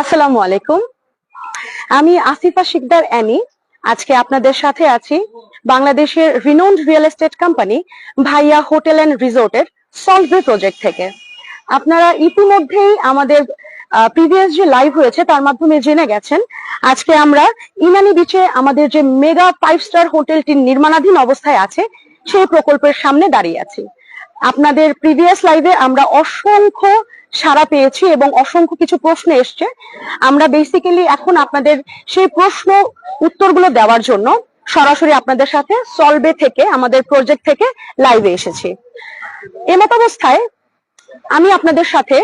আসসালামু আলাইকুম। আমি আসিফা শিকদার অ্যানি। আজকে আপনাদের সাথে আছি বাংলাদেশের রিনোন্ড রিয়েল এস্টেট কোম্পানি ভাইয়া হোটেল এন্ড রিসোর্টের সলভে প্রজেক্ট থেকে। আপনারা ইতিমধ্যেই আমাদের প্রিভিয়াস যে লাইভ হয়েছে তার মাধ্যমে জেনে গেছেন আজকে আমরা ইনানি বিচে আমাদের যে মেগা 5 স্টার হোটেলটি নির্মাণাধীন অবস্থায় আছে সেই প্রকল্পের সামনে দাঁড়িয়ে আছি। আপনাদের প্রিভিয়াস লাইভে আমরা অসংখ্য সাড়া পেয়েছি এবং অসংখ্য কিছু প্রশ্ন এসছে। আমরা বেসিক্যালি এখন আপনাদের সেই প্রশ্ন উত্তরগুলো দেওয়ার জন্য সরাসরি আপনাদের সাথে সলভে থেকে আমাদের প্রজেক্ট থেকে লাইভে এসেছি। এমত অবস্থায় আমি আপনাদের সাথে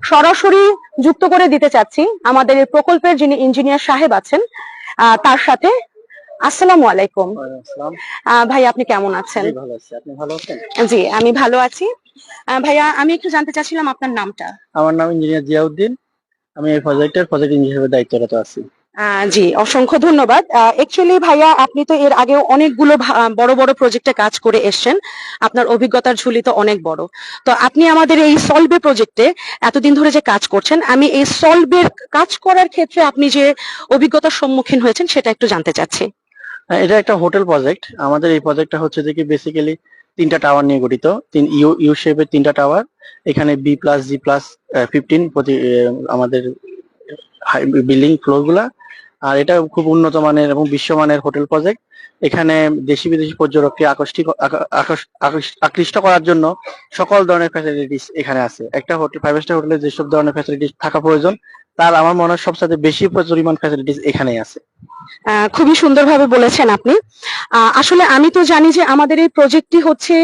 সরাসরি যুক্ত করে দিতে চাচ্ছি আমাদের এই প্রকল্পের যিনি ইঞ্জিনিয়ার সাহেব আছেন তার সাথে। আসসালামু আলাইকুম ভাই, আপনি কেমন আছেন? জি, আমি ভালো আছি। ভাইয়া, আমি একটু জানতে চাচ্ছিলাম আপনার নামটা। আমার নাম ইঞ্জিনিয়ার জিয়াউদ্দিন। আমি এই প্রজেক্টের প্রজেক্ট ইঞ্জিনিয়ার হিসেবে দায়িত্বরত আছি। জি, অসংখ্য ধন্যবাদ। অ্যাকচুয়ালি ভাইয়া, আপনি তো এর আগেও অনেকগুলো বড় বড় প্রজেক্টে কাজ করে এসেছেন, আপনার অভিজ্ঞতার ঝুলি তো অনেক বড়। তো আপনি আমাদের এই সলভে প্রজেক্টে এতদিন ধরে যে কাজ করছেন, আমি এই সলভের কাজ করার ক্ষেত্রে আপনি যে অভিজ্ঞতার সম্মুখীন হয়েছেন সেটা একটু জানতে চাচ্ছি। এটা একটা হোটেল প্রজেক্ট। আমাদের এই প্রজেক্টটা হচ্ছে যে কি বেসিক্যালি 3টা টাওয়ার নিয়ে গঠিত। ইউ শেপের 3টা টাওয়ার। এখানে B+G+15 প্রতি আমাদের বিল্ডিং ফ্লোর গুলা। আর এটা খুব উন্নত মানের এবং বিশ্বমানের হোটেল প্রজেক্ট। এখানে দেশি বিদেশি পর্যটককে আকৃষ্ট করার জন্য সকল ধরনের ফ্যাসিলিটিস এখানে আছে। একটা হোটেল 5 স্টার হোটেলে যেসব ধরনের ফ্যাসিলিটিস থাকা প্রয়োজন তার আমার মনে হয় সবচেয়ে বেশি পরিমাণ ফ্যাসিলিটিস এখানেই আছে। খুবই সুন্দরভাবে বলেছেন আপনি। আসলে আমি তো জানি যে আমাদের এই প্রজেক্টটি হচ্ছে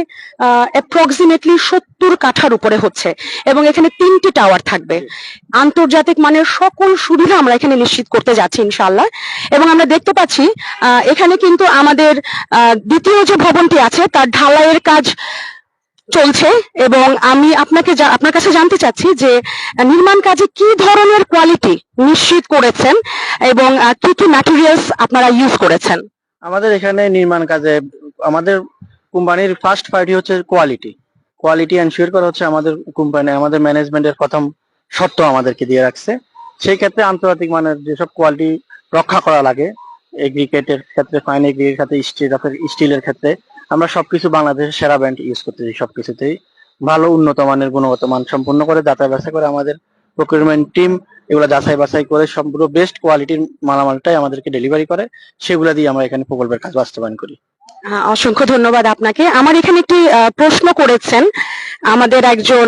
অ্যাপ্রক্সিমেটলি 70 কাঠার উপরে হচ্ছে এবং এখানে 3টি টাওয়ার থাকবে। আন্তর্জাতিক মানের সকল সুবিধা আমরা এখানে নিশ্চিত করতে যাচ্ছি ইনশাআল্লাহ। এবং আমরা দেখতে পাচ্ছি এখানে কিন্তু আমাদের দ্বিতীয় যে ভবনটি আছে তার ঢালাইয়ের কাজ চলছে এবং আমি আপনার কাছে জানতে চাচ্ছি যে নির্মাণ কাজে কি ধরনের কোয়ালিটি নিশ্চিত করেছেন এবং কি কি ম্যাটেরিয়ালস আপনারা ইউজ করেছেন। আমাদের এখানে নির্মাণ কাজে আমাদের কোম্পানির ফার্স্ট প্রায়োরিটি হচ্ছে কোয়ালিটি এনশিওর করা হচ্ছে আমাদের কোম্পানি, আমাদের ম্যানেজমেন্টের প্রথম শর্ত আমাদেরকে দিয়ে রাখছে। সেই ক্ষেত্রে আন্তর্জাতিক মানের যেসব কোয়ালিটি রক্ষা করা লাগে, এগ্রিগেটের ক্ষেত্রে, ফাইন এগ্রিগেটের ক্ষেত্রে, স্টিলের ক্ষেত্রে আমরা সবকিছু বাংলাদেশের সেরা ব্র্যান্ড ইউজ করতেছি। সবকিছুতেই ভালো উন্নত মানের গুণগত মান সম্পূর্ণ করে যাচাই বাছাই করে আমাদের প্রকিউরমেন্ট টিম এগুলো যাচাই বাছাই করে সম্পূর্ণ বেস্ট কোয়ালিটির মালামালটাই আমাদেরকে ডেলিভারি করে। সেগুলা দিয়ে আমরা এখানে প্রকল্পের কাজ বাস্তবায়ন করি। অসংখ্য ধন্যবাদ আপনাকে। আমার এখানে একটি প্রশ্ন করেছেন আমাদের একজন